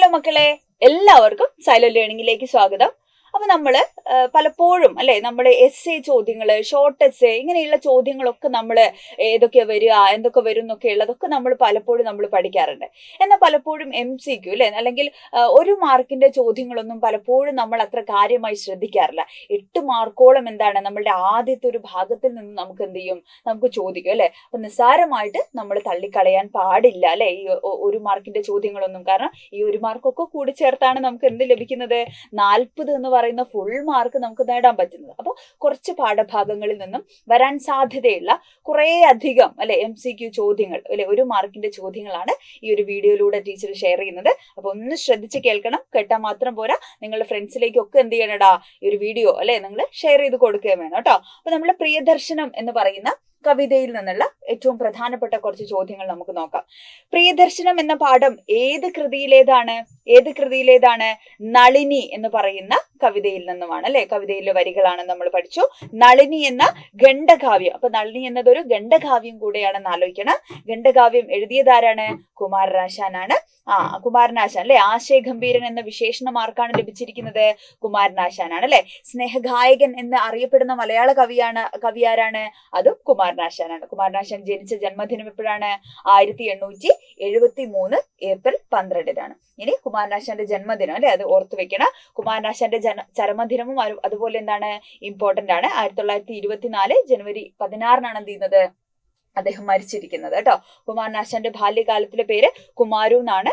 Hello മക്കളെ, എല്ലാവർക്കും silent ലേണിംഗിലേക്ക് സ്വാഗതം. അപ്പൊ നമ്മള് പലപ്പോഴും അല്ലെ നമ്മുടെ എസ് എ ചോദ്യങ്ങള്, ഷോർട്ട് എസ് എ ഇങ്ങനെയുള്ള ചോദ്യങ്ങളൊക്കെ നമ്മള് ഏതൊക്കെ വരിക, എന്തൊക്കെ വരും എന്നൊക്കെ ഉള്ളതൊക്കെ നമ്മൾ പലപ്പോഴും നമ്മൾ പഠിക്കാറുണ്ട്. എന്നാൽ പലപ്പോഴും MCQ അല്ലെ, അല്ലെങ്കിൽ 1 മാർക്കിന്റെ ചോദ്യങ്ങളൊന്നും പലപ്പോഴും നമ്മൾ അത്ര കാര്യമായി ശ്രദ്ധിക്കാറില്ല. 8 മാർക്കോളം എന്താണ് നമ്മളുടെ ആദ്യത്തെ ഒരു ഭാഗത്തിൽ നിന്ന് നമുക്ക് എന്ത് ചെയ്യും, നമുക്ക് ചോദിക്കും അല്ലെ. അപ്പൊ നിസ്സാരമായിട്ട് നമ്മൾ തള്ളിക്കളയാൻ പാടില്ല അല്ലെ ഈ 1 മാർക്കിന്റെ ചോദ്യങ്ങളൊന്നും. കാരണം ഈ 1 മാർക്കൊക്കെ കൂടി ചേർത്താണ് നമുക്ക് എന്ത് ലഭിക്കുന്നത്, 40 എന്ന് പറയുന്ന ഫുൾ മാർക്ക് നമുക്ക് നേടാൻ പറ്റുന്നത്. അപ്പോൾ കുറച്ച് പാഠഭാഗങ്ങളിൽ നിന്നും വരാൻ സാധ്യതയുള്ള കുറെ അധികം അല്ലെ MCQ ചോദ്യങ്ങൾ അല്ലെ 1 മാർക്കിന്റെ ചോദ്യങ്ങളാണ് ഈ ഒരു വീഡിയോയിലൂടെ ടീച്ചർ ഷെയർ ചെയ്യുന്നത്. അപ്പൊ ഒന്ന് ശ്രദ്ധിച്ച് കേൾക്കണം. കേട്ടാൽ മാത്രം പോരാ, നിങ്ങളുടെ ഫ്രണ്ട്സിലേക്കൊക്കെ എന്ത് ചെയ്യണടാ ഈ ഒരു വീഡിയോ അല്ലെ നിങ്ങൾ ഷെയർ ചെയ്ത് കൊടുക്കുകയും വേണം കേട്ടോ. അപ്പൊ നമ്മുടെ പ്രിയദർശനം എന്ന് പറയുന്ന കവിതയിൽ നിന്നുള്ള ഏറ്റവും പ്രധാനപ്പെട്ട കുറച്ച് ചോദ്യങ്ങൾ നമുക്ക് നോക്കാം. പ്രിയദർശനം എന്ന പാഠം ഏത് കൃതിയിലേതാണ്? നളിനി എന്ന് പറയുന്ന കവിതയിൽ നിന്നുമാണ് അല്ലെ. കവിതയിലെ വരികളാണ് നമ്മൾ പഠിച്ചു. നളിനി എന്ന ഖണ്ഡകാവ്യം. അപ്പൊ നളിനി എന്നതൊരു ഖണ്ഡകാവ്യം കൂടെയാണെന്ന് ആലോചിക്കണം. ഖണ്ഡകാവ്യം എഴുതിയതാരാണ്? കുമാരനാശാനാണ്. കുമാരനാശാൻ അല്ലെ. ആശയഗംഭീരൻ എന്ന വിശേഷണം ആർക്കാണ് ലഭിച്ചിരിക്കുന്നത്? കുമാരനാശാനാണ് അല്ലെ. സ്നേഹഗായകൻ എന്ന് അറിയപ്പെടുന്ന മലയാള കവിയാരാണ്? അതും കുമാരനാശാനാണ്. കുമാരനാശാൻ ജനിച്ച ജന്മദിനം എപ്പോഴാണ്? 1873 ഏപ്രിൽ 12-നാണ്. ഇനി കുമാരനാശാന്റെ ജന്മദിനം അല്ലെ, അത് ഓർത്തു വെക്കണം. കുമാരനാശാന്റെ ചരമദിനവും അതുപോലെ എന്താണ് ഇമ്പോർട്ടന്റ് ആണ്. 1924 ജനുവരി 16-നാണ് എന്ത് ചെയ്യുന്നത്, അദ്ദേഹം മരിച്ചിരിക്കുന്നത് കേട്ടോ. കുമാരനാശാന്റെ ബാല്യകാലത്തിലെ പേര് കുമാരു എന്നാണ്.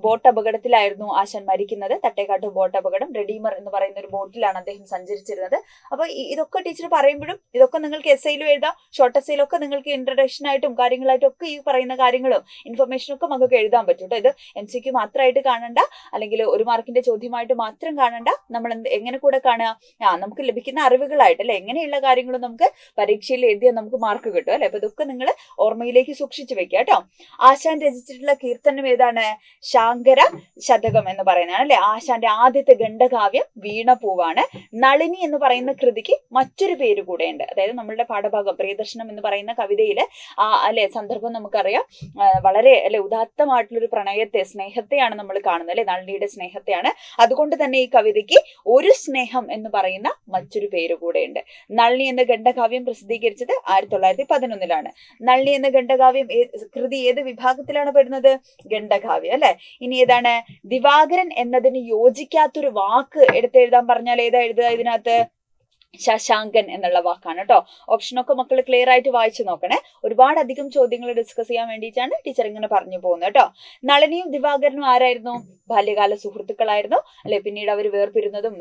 ബോട്ട് അപകടത്തിലായിരുന്നു ആശാൻ മരിക്കുന്നത്. തട്ടേക്കാട്ട് ബോട്ട് അപകടം. റെഡീമർ എന്ന് പറയുന്ന ഒരു ബോട്ടിലാണ് അദ്ദേഹം സഞ്ചരിച്ചിരുന്നത്. അപ്പൊ ഇതൊക്കെ ടീച്ചർ പറയുമ്പോഴും ഇതൊക്കെ നിങ്ങൾക്ക് എസ്ഐയിലും എഴുതാം, ഷോർട്ട് എസ്ഐയിലൊക്കെ നിങ്ങൾക്ക് ഇൻട്രഡക്ഷൻ ആയിട്ടും കാര്യങ്ങളായിട്ടും ഒക്കെ ഈ പറയുന്ന കാര്യങ്ങളും ഇൻഫർമേഷനും ഒക്കെ നമുക്ക് എഴുതാൻ പറ്റും കേട്ടോ. ഇത് MCQ മാത്രമായിട്ട് കാണണ്ട, അല്ലെങ്കിൽ 1 മാർക്കിന്റെ ചോദ്യമായിട്ട് മാത്രം കാണണ്ട. നമ്മൾ എങ്ങനെ കൂടെ കാണുക, നമുക്ക് ലഭിക്കുന്ന അറിവുകളായിട്ട് അല്ലെ. എങ്ങനെയുള്ള കാര്യങ്ങളും നമുക്ക് പരീക്ഷയിൽ എഴുതിയാൽ നമുക്ക് മാർക്ക് കിട്ടും അല്ലെ. അപ്പൊ ഇതൊക്കെ നിങ്ങൾ ഓർമ്മയിലേക്ക് സൂക്ഷിച്ചു വെക്കുക കേട്ടോ. ആശാൻ രചിച്ചിട്ടുള്ള കീർത്തനം ഏതാണ്? ശാങ്കര ശതകം എന്ന് പറയുന്നതാണ് അല്ലെ. ആശാന്റെ ആദ്യത്തെ ഖണ്ഡകാവ്യം വീണപൂവാണ്. നളിനി എന്ന് പറയുന്ന കൃതിക്ക് മറ്റൊരു പേര് കൂടെയുണ്ട്. അതായത് നമ്മളുടെ പാഠഭാഗം പ്രിയദർശനം എന്ന് പറയുന്ന കവിതയില് അല്ലെ സന്ദർഭം നമുക്കറിയാം. വളരെ അല്ലെ ഉദാത്തമായിട്ടുള്ളൊരു പ്രണയത്തെ, സ്നേഹത്തെയാണ് നമ്മൾ കാണുന്നത് അല്ലെ. നളിനിയുടെ സ്നേഹത്തെയാണ്. അതുകൊണ്ട് തന്നെ ഈ കവിതയ്ക്ക് ഒരു സ്നേഹം എന്ന് പറയുന്ന മറ്റൊരു പേര് കൂടെയുണ്ട്. നളിനി എന്ന ഖണ്ഡകാവ്യം പ്രസിദ്ധീകരിച്ചത് 1911-ലാണ്. നളിനി എന്ന ഖണ്ഡകാവ്യം കൃതി ഏത് വിഭാഗത്തിലാണ് പെടുന്നത്? ഖണ്ഡകാവ്യം അല്ലെ. ഇനി ഏതാണ്? ദിവാകരൻ എന്നതിന് യോജിക്കാത്തൊരു വാക്ക് എടുത്തെഴുതാൻ പറഞ്ഞാൽ ഏതാ എഴുതുക ഇതിനകത്ത്? ശശാങ്കൻ എന്നുള്ള വാക്കാണ് കേട്ടോ. ഓപ്ഷനൊക്കെ മക്കൾ ക്ലിയർ ആയിട്ട് വായിച്ചു നോക്കണേ. ഒരുപാട് അധികം ചോദ്യങ്ങൾ ഡിസ്കസ് ചെയ്യാൻ വേണ്ടിയിട്ടാണ് ടീച്ചർ ഇങ്ങനെ പറഞ്ഞു പോകുന്നത് കേട്ടോ. നളിനിയും ദിവാകരനും ആരായിരുന്നു? ബാല്യകാല സുഹൃത്തുക്കളായിരുന്നു അല്ലെ. പിന്നീട് അവർ വേർപിരുന്നതും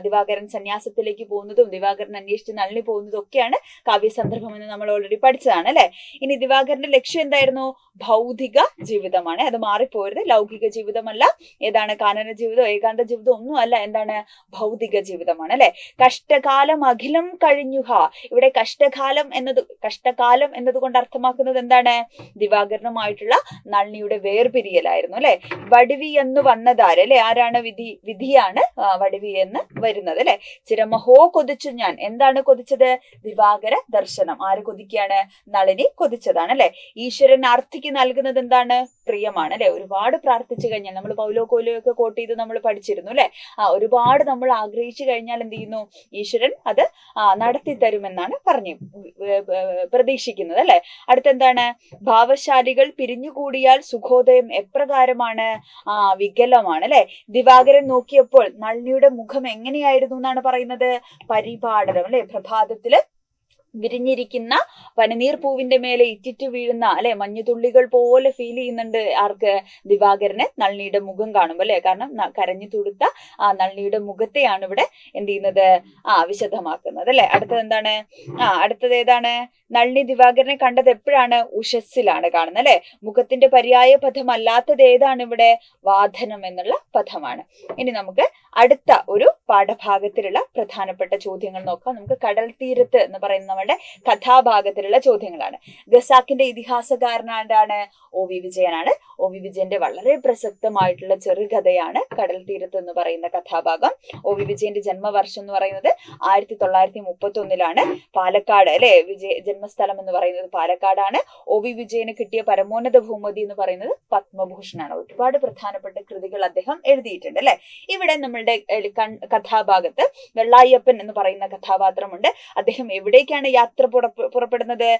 ദിവാകരൻ സന്യാസത്തിലേക്ക് പോകുന്നതും ദിവാകരൻ അന്വേഷിച്ച് നളിനി പോകുന്നതും ഒക്കെയാണ് കാവ്യസന്ദർഭം എന്ന് നമ്മൾ ഓൾറെഡി പഠിച്ചതാണ് അല്ലെ. ഇനി ദിവാകരന്റെ ലക്ഷ്യം എന്തായിരുന്നു? ഭൗതിക ജീവിതമാണ്. അത് മാറിപ്പോരുത്. ലൗകിക ജീവിതമല്ല. ഏതാണ്? കാനന ജീവിതം, ഏകാന്ത ജീവിതം ഒന്നും അല്ല. എന്താണ്? ഭൗതിക ജീവിതമാണ് അല്ലെ. കഷ്ടകാലം അഖിലം കഴിഞ്ഞുഹ. ഇവിടെ കഷ്ടകാലം എന്നതുകൊണ്ട് അർത്ഥമാക്കുന്നത് എന്താണ്? ദിവാകരനുമായിട്ടുള്ള നളിനിയുടെ വേർപിരിയലായിരുന്നു അല്ലെ. വടിവി എന്ന് വന്നതാര് അല്ലെ. ആരാണ്? വിധിയാണ് വടിവി എന്ന് വരുന്നത് അല്ലെ. ചിരമഹോ കൊതിച്ചു ഞാൻ. എന്താണ് കൊതിച്ചത്? ദിവാകര ദർശനം. ആര് കൊതിക്കുകയാണ്? നളിനി കൊതിച്ചതാണ് അല്ലെ. ഈശ്വരൻ ആർത്തിക്ക് നൽകുന്നത് എന്താണ്? പ്രിയമാണ് അല്ലെ. ഒരുപാട് പ്രാർത്ഥിച്ചു കഴിഞ്ഞാൽ, നമ്മൾ പൗലോ കോയിലോ ഒക്കെ കോട്ട് ചെയ്ത് നമ്മൾ പഠിച്ചിരുന്നു അല്ലെ. ഒരുപാട് നമ്മൾ ആഗ്രഹിച്ചു കഴിഞ്ഞാൽ എന്ത് ചെയ്യുന്നു? ഈശ്വരൻ അത് നടത്തി തരുമെന്നാണ് പ്രതീക്ഷിക്കുന്നത് അല്ലെ. അടുത്തെന്താണ്? ഭാവശാലികൾ പിരിഞ്ഞുകൂടിയാൽ സുഖോദയം എപ്രകാരമാണ്? വികലമാണ് അല്ലെ. ദിവാകരൻ നോക്കിയപ്പോൾ നളിനിയുടെ മുഖം എങ്ങനെയായിരുന്നു എന്നാണ് പറയുന്നത്? പരിപാടനം അല്ലെ. പ്രഭാതത്തില് വിരിഞ്ഞിരിക്കുന്ന പനിനീർ പൂവിന്റെ മേലെ ഇറ്റിറ്റു വീഴുന്ന അല്ലെ മഞ്ഞുതുള്ളികൾ പോലെ ഫീൽ ചെയ്യുന്നുണ്ട് ആർക്ക്? ദിവാകരന് നളിനിയുടെ മുഖം കാണുമ്പോൾ അല്ലെ. കാരണം കരഞ്ഞു തുടുത്ത നളിനിയുടെ മുഖത്തെയാണ് ഇവിടെ എന്ത് ചെയ്യുന്നത്? വിശദമാക്കുന്നത് അല്ലെ. അടുത്തത് എന്താണ്? അടുത്തത് ഏതാണ്? നളിനി ദിവാകരനെ കണ്ടത് എപ്പോഴാണ്? ഉഷസ്സിലാണ് കാണുന്നത് അല്ലെ. മുഖത്തിന്റെ പര്യായ പദമല്ലാത്തത് ഏതാണ് ഇവിടെ? വാദനം എന്നുള്ള പദമാണ്. ഇനി നമുക്ക് അടുത്ത ഒരു പാഠഭാഗത്തിലുള്ള പ്രധാനപ്പെട്ട ചോദ്യങ്ങൾ നോക്കാം. നമുക്ക് കടൽ തീരത്ത് എന്ന് പറയുന്ന നമ്മളുടെ കഥാഭാഗത്തിലുള്ള ചോദ്യങ്ങളാണ്. ഖസാക്കിന്റെ ഇതിഹാസകാരനാണ് ഒ വി വിജയനാണ്. ഒ വി വിജയന്റെ വളരെ പ്രസക്തമായിട്ടുള്ള ചെറുകഥയാണ് കടൽ തീരത്ത് എന്ന് പറയുന്ന കഥാഭാഗം. ഒ വി വിജയന്റെ ജന്മവർഷം എന്ന് പറയുന്നത് 1931 പാലക്കാട് അല്ലെ, ജന്മസ്ഥലം എന്ന് പറയുന്നത് പാലക്കാടാണ്. ഒ വി വിജയന് കിട്ടിയ പരമോന്നത ഭൂമതി എന്ന് പറയുന്നത് പത്മഭൂഷണാണ്. ഒരുപാട് പ്രധാനപ്പെട്ട കൃതികൾ അദ്ദേഹം എഴുതിയിട്ടുണ്ട് അല്ലെ. ഇവിടെ നമ്മളുടെ കഥാഭാഗത്ത് വെള്ളായപ്പൻ എന്ന് പറയുന്ന കഥാപാത്രമുണ്ട്. അദ്ദേഹം എവിടേക്കാണ് യാത്ര പുറപ്പെടുന്നത്?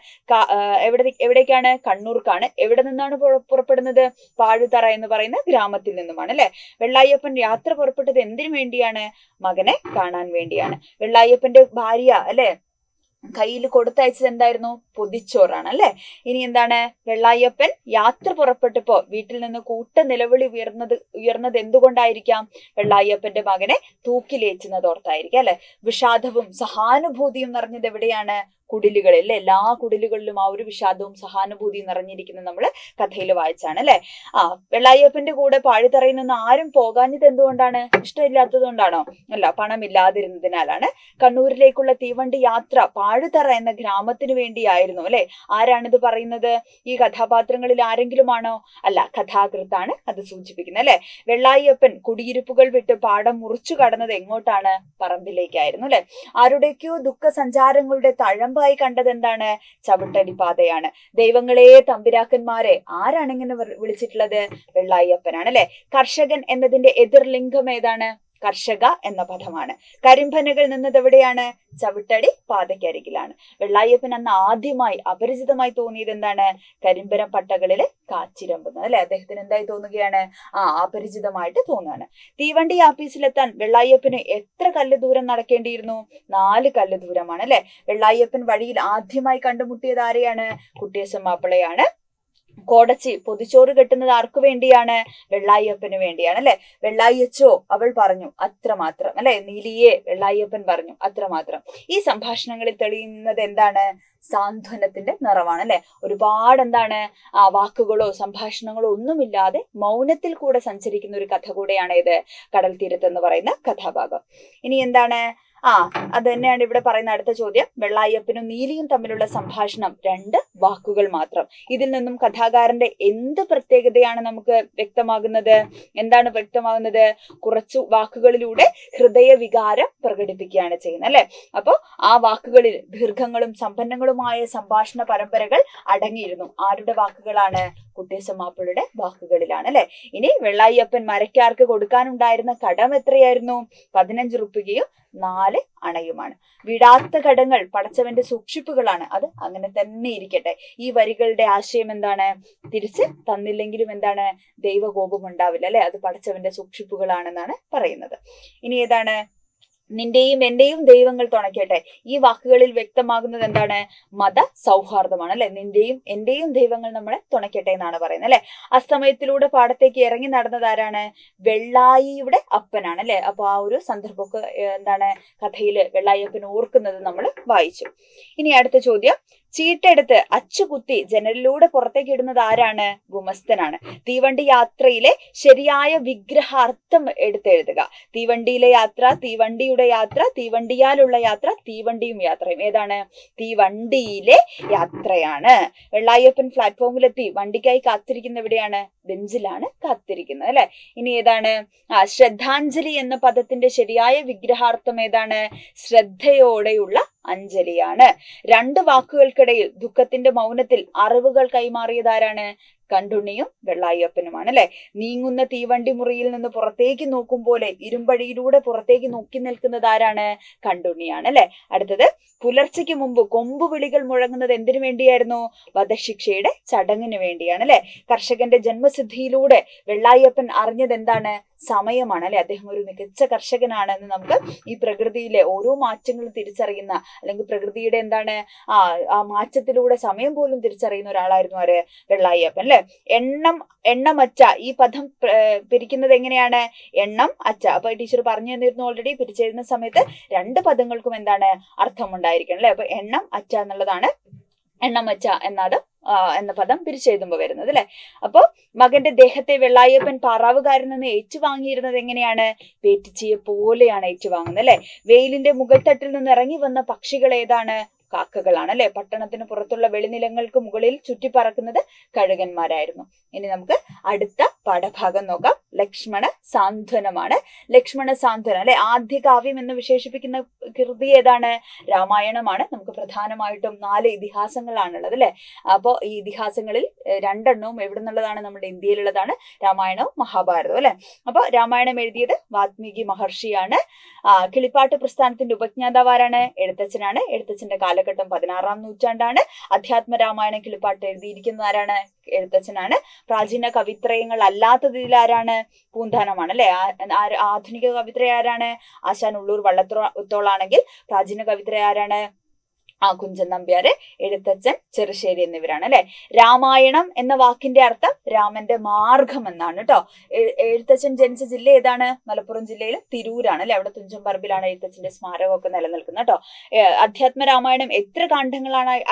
എവിടേക്കാണ്? കണ്ണൂർക്കാണ്. എവിടെ നിന്നാണ് പുറപ്പെടുന്നത്? പാഴുതറ എന്ന് പറയുന്ന ഗ്രാമത്തിൽ നിന്നുമാണ് അല്ലെ. വെള്ളായപ്പൻ യാത്ര പുറപ്പെട്ടത് എന്തിനു വേണ്ടിയാണ്? മകനെ കാണാൻ വേണ്ടിയാണ്. വെള്ളായപ്പന്റെ ഭാര്യ അല്ലെ കയ്യിൽ കൊടുത്തയച്ചത് എന്തായിരുന്നു? പൊതിച്ചോറാണ് അല്ലെ. ഇനി എന്താണ്? വെള്ളായപ്പൻ യാത്ര പുറപ്പെട്ടപ്പോ വീട്ടിൽ നിന്ന് കൂട്ട നിലവിളി ഉയർന്നത് എന്തുകൊണ്ടായിരിക്കാം? വെള്ളായപ്പന്റെ മകനെ തൂക്കിലേറ്റുന്നത് ഓർത്തായിരിക്കാം അല്ലെ. വിഷാദവും സഹാനുഭൂതിയും നിറഞ്ഞത് എവിടെയാണ്? കുടിലുകളിൽ. എല്ലാ കുടിലുകളിലും ആ ഒരു വിഷാദവും സഹാനുഭൂതിയും നിറഞ്ഞിരിക്കുന്നത് നമ്മൾ കഥയിൽ വായിച്ചാണ് അല്ലെ. വെള്ളായപ്പന്റെ കൂടെ പാഴുതറയിൽ നിന്ന് ആരും പോകാഞ്ഞത് എന്തുകൊണ്ടാണ്? ഇഷ്ടമില്ലാത്തത് കൊണ്ടാണോ? അല്ല, പണമില്ലാതിരുന്നതിനാലാണ്. കണ്ണൂരിലേക്കുള്ള തീവണ്ടി യാത്ര പാഴുതറ എന്ന ഗ്രാമത്തിന് വേണ്ടിയായിരുന്നു അല്ലെ. ആരാണിത് പറയുന്നത്? ഈ കഥാപാത്രങ്ങളിൽ ആരെങ്കിലും ആണോ? അല്ല, കഥാകൃത്താണ് അത് സൂചിപ്പിക്കുന്നത് അല്ലെ. വെള്ളായപ്പൻ കുടിയിരുപ്പുകൾ വിട്ട് പാടം മുറിച്ചു കടന്നത് എങ്ങോട്ടാണ്? പറമ്പിലേക്കായിരുന്നു അല്ലെ. ആരുടെയൊക്കെയോ ദുഃഖ സഞ്ചാരങ്ങളുടെ തഴമ്പായി കണ്ടത് എന്താണ്? ചവിട്ടടി പാതയാണ്. ദൈവങ്ങളെ, തമ്പുരാക്കന്മാരെ ആരാണ് ഇങ്ങനെ വിളിച്ചിട്ടുള്ളത്? വെള്ളായപ്പനാണ് അല്ലെ. കർഷകൻ എന്നതിന്റെ എതിർലിംഗം ഏതാണ്? കർഷക എന്ന പദമാണ്. കരിമ്പനകൾ നിന്നത് എവിടെയാണ്? ചവിട്ടടി പാതയ്ക്കരികിലാണ്. വെള്ളായപ്പൻ അന്ന് ആദ്യമായി അപരിചിതമായി തോന്നിയത് എന്താണ്? കരിമ്പന പട്ടകളില് കാച്ചിരമ്പുന്നത് അല്ലെ. അദ്ദേഹത്തിന് എന്തായി തോന്നുകയാണ്? അപരിചിതമായിട്ട് തോന്നുകയാണ്. തീവണ്ടി ആപ്പീസിലെത്താൻ വെള്ളായപ്പന് എത്ര കല്ല് ദൂരം നടക്കേണ്ടിയിരുന്നു? 4 കല്ല് ദൂരമാണ് അല്ലെ. വെള്ളായപ്പൻ വഴിയിൽ ആദ്യമായി കണ്ടുമുട്ടിയത് ആരെയാണ്? കുട്ടിയച്ചൻ മാപ്പിളയാണ്. കോടച്ചി പൊതിച്ചോറ് കെട്ടുന്നത് ആർക്കു വേണ്ടിയാണ്? വെള്ളായപ്പന് വേണ്ടിയാണ് അല്ലെ. വെള്ളായച്ചോ അവൾ പറഞ്ഞു അത്രമാത്രം അല്ലെ. നീലിയെ വെള്ളായപ്പൻ പറഞ്ഞു അത്രമാത്രം. ഈ സംഭാഷണങ്ങളിൽ തെളിയുന്നത് എന്താണ്? സാന്ത്വനത്തിന്റെ നിറവാണ് അല്ലെ. ഒരുപാട് എന്താണ് വാക്കുകളോ സംഭാഷണങ്ങളോ ഒന്നുമില്ലാതെ മൗനത്തിൽ കൂടെ സഞ്ചരിക്കുന്ന ഒരു കഥ കൂടെയാണ് ഇത് കടൽ തീരത്ത് എന്ന് പറയുന്ന കഥാഭാഗം. ഇനി എന്താണ്? അത് തന്നെയാണ് ഇവിടെ പറയുന്ന അടുത്ത ചോദ്യം. വെള്ളായപ്പനും നീലിയും തമ്മിലുള്ള സംഭാഷണം 2 വാക്കുകൾ മാത്രം. ഇതിൽ നിന്നും കഥാകാരന്റെ എന്ത് പ്രത്യേകതയാണ് നമുക്ക് വ്യക്തമാകുന്നത്? എന്താണ് വ്യക്തമാകുന്നത്? കുറച്ചു വാക്കുകളിലൂടെ ഹൃദയ വികാരം പ്രകടിപ്പിക്കുകയാണ് ചെയ്യുന്നത് അല്ലെ. അപ്പോ ആ വാക്കുകളിൽ ദീർഘങ്ങളും സമ്പന്നങ്ങളുമായ സംഭാഷണ പരമ്പരകൾ അടങ്ങിയിരുന്നു. ആരുടെ വാക്കുകളാണ്? കുട്ടിയച്ചൻ മാപ്പിളയുടെ വാക്കുകളിലാണ് അല്ലെ. ഇനി വെള്ളായപ്പൻ മരക്കാർക്ക് കൊടുക്കാനുണ്ടായിരുന്ന കടം എത്രയായിരുന്നു? 15 റുപ്പികയും 4 അണയുമാണ്. വിടാത്ത കടങ്ങൾ പടച്ചവന്റെ സൂക്ഷിപ്പുകളാണ്. അത് അങ്ങനെ തന്നെ ഇരിക്കട്ടെ. ഈ വരികളുടെ ആശയം എന്താണ്? തിരിച്ച് തന്നില്ലെങ്കിലും എന്താണ്? ദൈവകോപം ഉണ്ടാവില്ല അല്ലെ. അത് പടച്ചവന്റെ സൂക്ഷിപ്പുകളാണെന്നാണ് പറയുന്നത്. ഇനി ഏതാണ്? നിന്റെയും എന്റെയും ദൈവങ്ങൾ തുണയ്ക്കട്ടെ. ഈ വാക്കുകളിൽ വ്യക്തമാകുന്നത് എന്താണ്? മത സൗഹാർദ്ദമാണ് അല്ലെ. നിന്റെയും എന്റെയും ദൈവങ്ങൾ നമ്മളെ തുണയ്ക്കട്ടെ എന്നാണ് പറയുന്നത് അല്ലെ. അസ്തമയത്തിലൂടെ പാടത്തേക്ക് ഇറങ്ങി നടന്നത് ആരാണ്? വെള്ളായിയുടെ അപ്പനാണ് അല്ലെ. അപ്പൊ ആ ഒരു സന്ദർഭമൊക്കെ എന്താണ് കഥയില് വെള്ളായപ്പൻ ഓർക്കുന്നത് നമ്മൾ വായിച്ചു. ഇനി അടുത്ത ചോദ്യം. ചീട്ടെടുത്ത് അച്ചുകുത്തി ജനലിലൂടെ പുറത്തേക്ക് ഇടുന്നത് ആരാണ്? ഗുമസ്തനാണ്. തീവണ്ടി യാത്രയിലെ ശരിയായ വിഗ്രഹാർത്ഥം എടുത്തെഴുതുക. തീവണ്ടിയിലെ യാത്ര, തീവണ്ടിയുടെ യാത്ര, തീവണ്ടിയാലുള്ള യാത്ര, തീവണ്ടിയും യാത്രയും. ഏതാണ്? തീവണ്ടിയിലെ യാത്രയാണ്. വെള്ളായപ്പൻ പ്ലാറ്റ്ഫോമിലെത്തി വണ്ടിക്കായി കാത്തിരിക്കുന്ന എവിടെയാണ്? ബെഞ്ചിലാണ് കാത്തിരിക്കുന്നത് അല്ലെ. ഇനി ഏതാണ്? ശ്രദ്ധാഞ്ജലി എന്ന പദത്തിന്റെ ശരിയായ വിഗ്രഹാർത്ഥം ഏതാണ്? ശ്രദ്ധയോടെയുള്ള അഞ്ജലിയാണ്. 2 വാക്കുകൾക്കിടയിൽ ദുഃഖത്തിന്റെ മൗനത്തിൽ അറിവുകൾ കൈമാറിയതാരാണ്? കണ്ടുണ്ണിയും വെള്ളായപ്പനുമാണ് അല്ലെ. നീങ്ങുന്ന തീവണ്ടി മുറിയിൽ നിന്ന് പുറത്തേക്ക് നോക്കും പോലെ ഇരുമ്പഴിയിലൂടെ പുറത്തേക്ക് നോക്കി നിൽക്കുന്നത് ആരാണ്? കണ്ടുണ്ണിയാണ് അല്ലെ. അടുത്തത്. പുലർച്ചയ്ക്ക് മുമ്പ് കൊമ്പുവിളികൾ മുഴങ്ങുന്നത് എന്തിനു വേണ്ടിയായിരുന്നു? വധശിക്ഷയുടെ ചടങ്ങിന് വേണ്ടിയാണ് അല്ലെ. കർഷകന്റെ ജന്മസിദ്ധിയിലൂടെ വെള്ളായപ്പൻ അറിഞ്ഞത് എന്താണ്? സമയമാണ് അല്ലെ. അദ്ദേഹം ഒരു മികച്ച കർഷകനാണെന്ന് നമുക്ക് ഈ പ്രകൃതിയിലെ ഓരോ മാറ്റങ്ങളും തിരിച്ചറിയുന്ന, അല്ലെങ്കിൽ പ്രകൃതിയുടെ എന്താണ് ആ മാറ്റത്തിലൂടെ സമയം പോലും തിരിച്ചറിയുന്ന ഒരാളായിരുന്നു ആര്? വെള്ളായപ്പൻ അല്ലെ. എണ്ണമച്ച ഈ പദം പിരിക്കുന്നത് എങ്ങനെയാണ്? എണ്ണം അച്ച. അപ്പൊ ടീച്ചർ പറഞ്ഞു തന്നിരുന്നു ഓൾറെഡി. പിരിച്ചെഴുതുന്ന സമയത്ത് 2 പദങ്ങൾക്കും എന്താണ് അർത്ഥം ഉണ്ടായിരിക്കണം അല്ലെ. അപ്പൊ എണ്ണം അച്ച എന്നുള്ളതാണ് എണ്ണമച്ച എന്ന പദം പിരിച്ചെഴുതുമ്പോൾ വരുന്നത് അല്ലെ. അപ്പൊ മകന്റെ ദേഹത്തെ വെള്ളായപ്പൻ പാറാവുകാരിൽ നിന്ന് ഏറ്റുവാങ്ങിയിരുന്നത് എങ്ങനെയാണ്? പേറ്റിച്ചിയെ പോലെയാണ് ഏറ്റുവാങ്ങുന്നത് അല്ലെ. വെയിലിന്റെ മുകൾ തട്ടിൽ നിന്ന് ഇറങ്ങി വന്ന പക്ഷികൾ ഏതാണ്? കാക്കകളാണ് അല്ലെ. പട്ടണത്തിന് പുറത്തുള്ള വെളിനിലങ്ങൾക്ക് മുകളിൽ ചുറ്റിപ്പറക്കുന്നത് കഴുകന്മാരായിരുന്നു. ഇനി നമുക്ക് അടുത്ത പാഠഭാഗം നോക്കാം. ലക്ഷ്മണ സാന്ത്വനമാണ്. ലക്ഷ്മണ സാന്ത്വനം അല്ലെ, ആദ്യ കാവ്യം എന്ന് വിശേഷിപ്പിക്കുന്ന കൃതി ഏതാണ്? രാമായണമാണ്. നമുക്ക് പ്രധാനമായിട്ടും 4 ഇതിഹാസങ്ങളാണുള്ളത് അല്ലെ. അപ്പോൾ ഈ ഇതിഹാസങ്ങളിൽ 2 എണ്ണവും എവിടെ നിന്നുള്ളതാണ്? നമ്മുടെ ഇന്ത്യയിലുള്ളതാണ്. രാമായണവും മഹാഭാരതവും അല്ലെ. അപ്പൊ രാമായണം എഴുതിയത് വാത്മീകി മഹർഷിയാണ്. കിളിപ്പാട്ട് പ്രസ്ഥാനത്തിന്റെ ഉപജ്ഞാതാവ് ആരാണ്? എഴുത്തച്ഛനാണ്. എഴുത്തച്ഛന്റെ കാലഘട്ടം 16-ാം നൂറ്റാണ്ടാണ്. അധ്യാത്മ രാമായണം കിളിപ്പാട്ട് എഴുതിയിരിക്കുന്നത് ആരാണ്? എഴുത്തച്ഛനാണ്. പ്രാചീന കവിത്രയങ്ങൾ അല്ലാത്തതിൽ ആരാണ്? പൂന്താനമാണ് അല്ലെ. ആധുനിക കവിത്രയ ആരാണ്? ആശാൻ ഉള്ളൂർ വള്ളത്തോളാണെങ്കിൽ പ്രാചീന കവിത്രയ ആരാണ്? കുഞ്ചൻ നമ്പ്യാര്, എഴുത്തച്ഛൻ, ചെറുശ്ശേരി എന്നിവരാണ് അല്ലെ. രാമായണം എന്ന വാക്കിന്റെ അർത്ഥം രാമന്റെ മാർഗം എന്നാണ് കേട്ടോ. എഴുത്തച്ഛൻ ജനിച്ച ജില്ല ഏതാണ്? മലപ്പുറം ജില്ലയിൽ തിരൂരാണ് അല്ലെ. അവിടെ തുഞ്ചൻ പറമ്പിലാണ് എഴുത്തച്ഛന്റെ സ്മാരകമൊക്കെ നിലനിൽക്കുന്നത് കേട്ടോ. അധ്യാത്മ രാമായണം എത്ര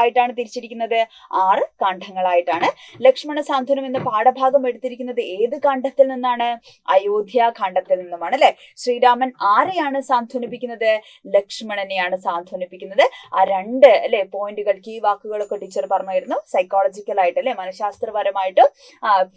ആയിട്ടാണ് തിരിച്ചിരിക്കുന്നത്? 6 കാണ്ഡങ്ങളായിട്ടാണ്. ലക്ഷ്മണ സാന്ത്വനം എന്ന പാഠഭാഗം എടുത്തിരിക്കുന്നത് ഏത് കാണ്ഡത്തിൽ നിന്നാണ്? അയോധ്യ കാണ്ഡത്തിൽ നിന്നുമാണ് അല്ലെ. ശ്രീരാമൻ ആരെയാണ് സാന്ത്വനിപ്പിക്കുന്നത്? ലക്ഷ്മണനെയാണ് സാന്ത്വനിപ്പിക്കുന്നത്. ആ 2 അല്ലെ പോയിന്റുകൾ, കീ വാക്കുകളൊക്കെ ടീച്ചർ പറഞ്ഞായിരുന്നു. സൈക്കോളജിക്കൽ ആയിട്ട് അല്ലെ, മനഃശാസ്ത്രപരമായിട്ടും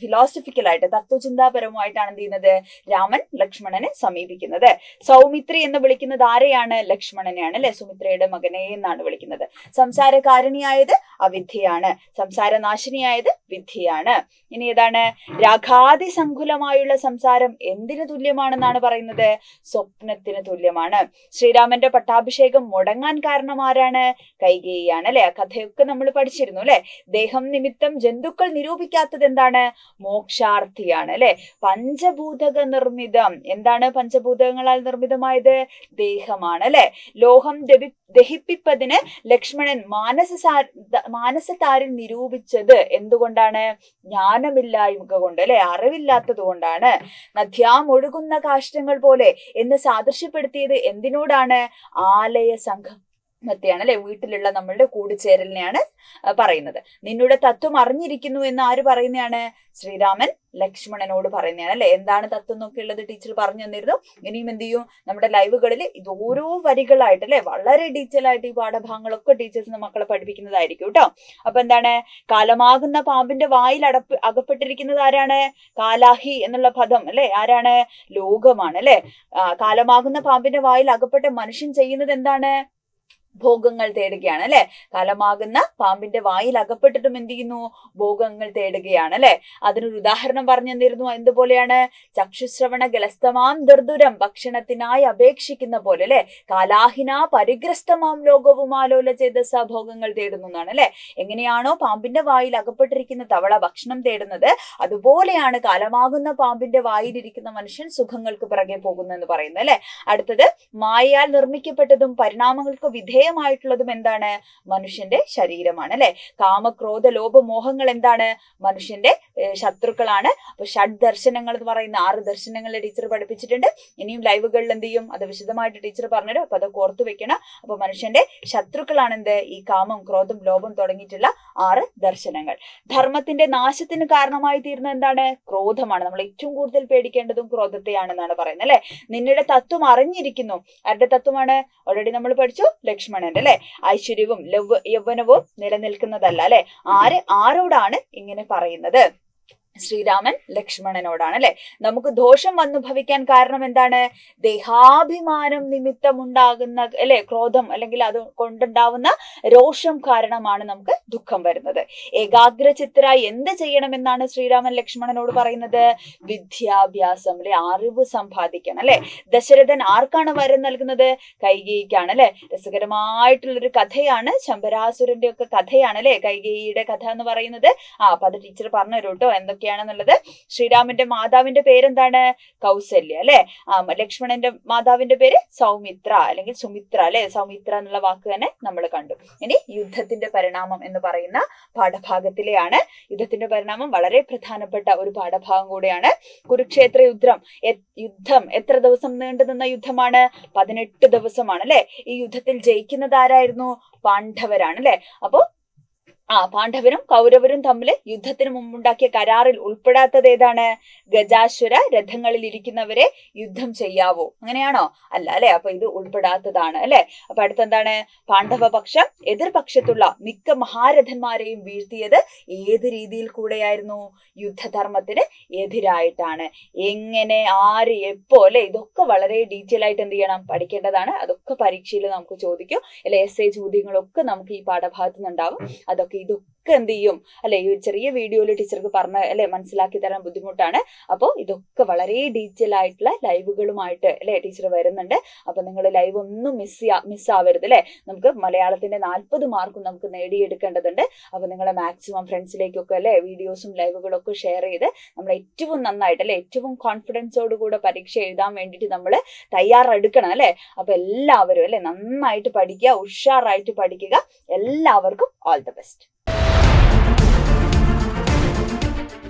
ഫിലോസഫിക്കലായിട്ട് തത്വചിന്താപരമായിട്ടാണ് എന്ത് ചെയ്യുന്നത്? രാമൻ ലക്ഷ്മണനെ സമീപിക്കുന്നത്. സൗമിത്രി എന്ന് വിളിക്കുന്നത് ആരെയാണ്? ലക്ഷ്മണനെയാണ് അല്ലെ. സുമിത്രയുടെ മകനെ എന്നാണ് വിളിക്കുന്നത്. സംസാരകാരിണിയായത് അവിദ്യയാണ്. സംസാരനാശിനിയായത് വിദ്യയാണ്. ഇനി ഏതാണ്? രാഗാതി സങ്കുലമായുള്ള സംസാരം എന്തിനു തുല്യമാണെന്നാണ് പറയുന്നത്? സ്വപ്നത്തിന് തുല്യമാണ്. ശ്രീരാമന്റെ പട്ടാഭിഷേകം മുടങ്ങാൻ കാരണം ആരാണ്? കൈകേയിയാണ് അല്ലെ. ആ കഥയൊക്കെ നമ്മൾ പഠിച്ചിരുന്നു അല്ലെ. ദേഹം നിമിത്തം ജന്തുക്കൾ നിരൂപിക്കാത്തത് എന്താണ്? മോക്ഷാർത്ഥിയാണ് അല്ലെ. പഞ്ചഭൂതക നിർമ്മിതം. എന്താണ് പഞ്ചഭൂതങ്ങളാൽ നിർമ്മിതമായത്? ദേഹമാണ് അല്ലെ. ലോഹം ദഹിപ്പിപ്പതിന് ലക്ഷ്മണൻ മാനസതാരിൽ നിരൂപിച്ചത് എന്തുകൊണ്ടാണ്? ജ്ഞാനമില്ലായ്മ കൊണ്ട് അല്ലെ, അറിവില്ലാത്തത് കൊണ്ടാണ്. നദ്യാം ഒഴുകുന്ന കാഷ്ടങ്ങൾ പോലെ എന്ന് സാദൃശ്യപ്പെടുത്തിയത് എന്തിനോടാണ്? ആലയ സംഘം ാണ് അല്ലെ. വീട്ടിലുള്ള നമ്മളുടെ കൂടിച്ചേരലിനെയാണ് പറയുന്നത്. നിന്നുടെ തത്വം അറിഞ്ഞിരിക്കുന്നു എന്ന് ആര് പറയുന്നതാണ്? ശ്രീരാമൻ ലക്ഷ്മണനോട് പറയുന്നതാണ് അല്ലെ. എന്താണ് തത്വം എന്നൊക്കെ ഉള്ളത് ടീച്ചർ പറഞ്ഞു തന്നിരുന്നു. ഇനിയും എന്ത് ചെയ്യും? നമ്മുടെ ലൈവുകളിൽ ഇത് ഓരോ വരികളായിട്ട് അല്ലെ വളരെ ഡീറ്റെയിൽ ആയിട്ട് ഈ പാഠഭാഗങ്ങളൊക്കെ ടീച്ചേഴ്സ് മക്കളെ പഠിപ്പിക്കുന്നതായിരിക്കും കേട്ടോ. അപ്പൊ എന്താണ്? കാലമാകുന്ന പാമ്പിന്റെ വായിൽ അകപ്പെട്ടിരിക്കുന്നത് ആരാണ്? കാലാഹി എന്നുള്ള പദം അല്ലെ ആരാണ്? ലോകമാണ് അല്ലെ. കാലമാകുന്ന പാമ്പിന്റെ വായിൽ അകപ്പെട്ട മനുഷ്യൻ ചെയ്യുന്നത് എന്താണ്? ഭോഗങ്ങൾ തേടുകയാണ് അല്ലെ. കാലമാകുന്ന പാമ്പിന്റെ വായിൽ അകപ്പെട്ടിട്ടും എന്ത് ചെയ്യുന്നു? ഭോഗങ്ങൾ തേടുകയാണ് അല്ലെ. അതിനൊരു ഉദാഹരണം പറഞ്ഞു തന്നിരുന്നു. എന്തുപോലെയാണ്? ചക്ഷുശ്രവണ ഗലസ്തമാം ദുർദുരം ഭക്ഷണത്തിനായി അപേക്ഷിക്കുന്ന പോലെ അല്ലെ. കാലാഹിന പരിഗ്രസ്തമാം ലോകവും ആലോല ചെയ്ത ഭോഗങ്ങൾ തേടുന്നു എന്നാണ് അല്ലെ. എങ്ങനെയാണോ പാമ്പിന്റെ വായിൽ അകപ്പെട്ടിരിക്കുന്ന തവള ഭക്ഷണം തേടുന്നത്, അതുപോലെയാണ് കാലമാകുന്ന പാമ്പിന്റെ വായിലിരിക്കുന്ന മനുഷ്യൻ സുഖങ്ങൾക്ക് പിറകെ പോകുന്നെന്ന് പറയുന്നത് അല്ലെ. അടുത്തത്, മായയാൽ നിർമ്മിക്കപ്പെട്ടതും പരിണാമങ്ങൾക്ക് വിധേയമായിട്ടുള്ളതും എന്താണ്? മനുഷ്യന്റെ ശരീരമാണ് അല്ലെ. കാമക്രോധ ലോഭ മോഹങ്ങൾ എന്താണ്? മനുഷ്യന്റെ ശത്രുക്കളാണ്. അപ്പൊ ഷഡ് ദർശനങ്ങൾ എന്ന് പറയുന്ന 6 ദർശനങ്ങളെ ടീച്ചർ പഠിപ്പിച്ചിട്ടുണ്ട്. ഇനിയും ലൈവുകളിൽ എന്ത് ചെയ്യും? അത് വിശദമായിട്ട് ടീച്ചർ പറഞ്ഞുതരും. അപ്പൊ അതൊക്കെ ഓർത്തു വെക്കണം. അപ്പൊ മനുഷ്യന്റെ ശത്രുക്കളാണ് എന്ത്? ഈ കാമം, ക്രോധം, ലോഭം തുടങ്ങിയിട്ടുള്ള 6 ദർശനങ്ങൾ. ധർമ്മത്തിന്റെ നാശത്തിന് കാരണമായി തീരുന്ന എന്താണ്? ക്രോധമാണ്. നമ്മൾ ഏറ്റവും കൂടുതൽ പേടിക്കേണ്ടതും ക്രോധത്തെയാണെന്നാണ് പറയുന്നത് അല്ലെ. നിന്നുടെ തത്വം അറിഞ്ഞിരിക്കുന്നു. ആരുടെ തത്വമാണ്? ഓൾറെഡി നമ്മൾ പഠിച്ചു, ലക്ഷ്മണന്റെ അല്ലെ. ഐശ്വര്യവും യൗവനവും നിലനിൽക്കുന്നതല്ല അല്ലെ. ആരോടാണ് ഇങ്ങനെ പറയുന്നത്? ശ്രീരാമൻ ലക്ഷ്മണനോടാണ് അല്ലെ. നമുക്ക് ദോഷം വന്നു ഭവിക്കാൻ കാരണം എന്താണ്? ദേഹാഭിമാനം നിമിത്തം ഉണ്ടാകുന്ന അല്ലെ ക്രോധം, അല്ലെങ്കിൽ അത് കൊണ്ടുണ്ടാവുന്ന രോഷം കാരണമാണ് നമുക്ക് ദുഃഖം വരുന്നത്. ഏകാഗ്രചിത്തരായി എന്ത് ചെയ്യണമെന്നാണ് ശ്രീരാമൻ ലക്ഷ്മണനോട് പറയുന്നത്? വിദ്യാഭ്യാസം അല്ലെ, അറിവ് സമ്പാദിക്കണം അല്ലെ. ദശരഥൻ ആർക്കാണ് വരം നൽകുന്നത്? കൈകേയിക്കാണ് അല്ലെ. രസകരമായിട്ടുള്ളൊരു കഥയാണ്, ശമ്പരാസുരന്റെ ഒക്കെ കഥയാണ് അല്ലെ കൈകേയിയുടെ കഥ എന്ന് പറയുന്നത്. അപ്പൊ അത് ടീച്ചർ പറഞ്ഞു തരും കേട്ടോ എന്തൊക്കെയാണെന്നുള്ളത്. ശ്രീരാമന്റെ മാതാവിന്റെ പേരെന്താണ്? കൗസല്യ അല്ലെ. ലക്ഷ്മണന്റെ മാതാവിന്റെ പേര് സൗമിത്ര അല്ലെങ്കിൽ സുമിത്ര അല്ലെ. സൗമിത്ര എന്നുള്ള വാക്ക് തന്നെ നമ്മൾ കണ്ടു. ഇനി യുദ്ധത്തിന്റെ പരിണാമം എന്ന് പറയുന്ന പാഠഭാഗത്തിലെയാണ്. യുദ്ധത്തിന്റെ പരിണാമം വളരെ പ്രധാനപ്പെട്ട ഒരു പാഠഭാഗം കൂടിയാണ്. കുരുക്ഷേത്ര യുദ്ധം എത്ര ദിവസം നീണ്ടു നിന്ന യുദ്ധമാണ്? 18 ദിവസമാണ് അല്ലെ. ഈ യുദ്ധത്തിൽ ജയിക്കുന്നത് ആരായിരുന്നു? പാണ്ഡവരാണ് അല്ലെ. അപ്പോ പാണ്ഡവരും കൗരവരും തമ്മിൽ യുദ്ധത്തിന് മുമ്പുണ്ടാക്കിയ കരാറിൽ ഉൾപ്പെടാത്തത് ഏതാണ്? ഗജാശ്വര രഥങ്ങളിൽ ഇരിക്കുന്നവരെ യുദ്ധം ചെയ്യാവൂ, അങ്ങനെയാണോ? അല്ല അല്ലെ. അപ്പൊ ഇത് ഉൾപ്പെടാത്തതാണ് അല്ലെ. അപ്പൊ അടുത്തെന്താണ്? പാണ്ഡവപക്ഷം എതിർപക്ഷത്തുള്ള മിക്ക മഹാരഥന്മാരെയും വീഴ്ത്തിയത് ഏത് രീതിയിൽ കൂടെയായിരുന്നു? യുദ്ധധർമ്മത്തിന് എതിരായിട്ടാണ്. എങ്ങനെ, ആര്, എപ്പോ അല്ലെ, ഇതൊക്കെ വളരെ ഡീറ്റെയിൽ ആയിട്ട് എന്ത് ചെയ്യണം, പഠിക്കേണ്ടതാണ്. അതൊക്കെ പരീക്ഷയിൽ നമുക്ക് ചോദിക്കും അല്ലെ. essay ചോദ്യങ്ങളൊക്കെ നമുക്ക് ഈ പാഠഭാഗത്ത് നിന്നുണ്ടാവും. ഇതൊക്കെ എന്ത് ചെയ്യും അല്ലെ, ഈ ചെറിയ വീഡിയോയിൽ ടീച്ചർക്ക് പറഞ്ഞ അല്ലെ മനസ്സിലാക്കി തരാൻ ബുദ്ധിമുട്ടാണ്. അപ്പോൾ ഇതൊക്കെ വളരെ ഡീറ്റെയിൽ ആയിട്ടുള്ള ലൈവുകളുമായിട്ട് അല്ലെ ടീച്ചർ വരുന്നുണ്ട്. അപ്പൊ നിങ്ങൾ ലൈവ് ഒന്നും മിസ്സാവരുത് അല്ലെ. നമുക്ക് മലയാളത്തിന്റെ 40 മാർക്കും നമുക്ക് നേടിയെടുക്കേണ്ടതുണ്ട്. അപ്പൊ നിങ്ങളെ മാക്സിമം ഫ്രണ്ട്സിലേക്കൊക്കെ അല്ലെ വീഡിയോസും ലൈവുകളൊക്കെ ഷെയർ ചെയ്ത് നമ്മൾ ഏറ്റവും നന്നായിട്ട് അല്ലെ, ഏറ്റവും കോൺഫിഡൻസോട് പരീക്ഷ എഴുതാൻ വേണ്ടിയിട്ട് നമ്മൾ തയ്യാറെടുക്കണം അല്ലെ. അപ്പൊ എല്ലാവരും അല്ലെ നന്നായിട്ട് പഠിക്കുക, ഉഷാറായിട്ട് പഠിക്കുക. എല്ലാവർക്കും all the best.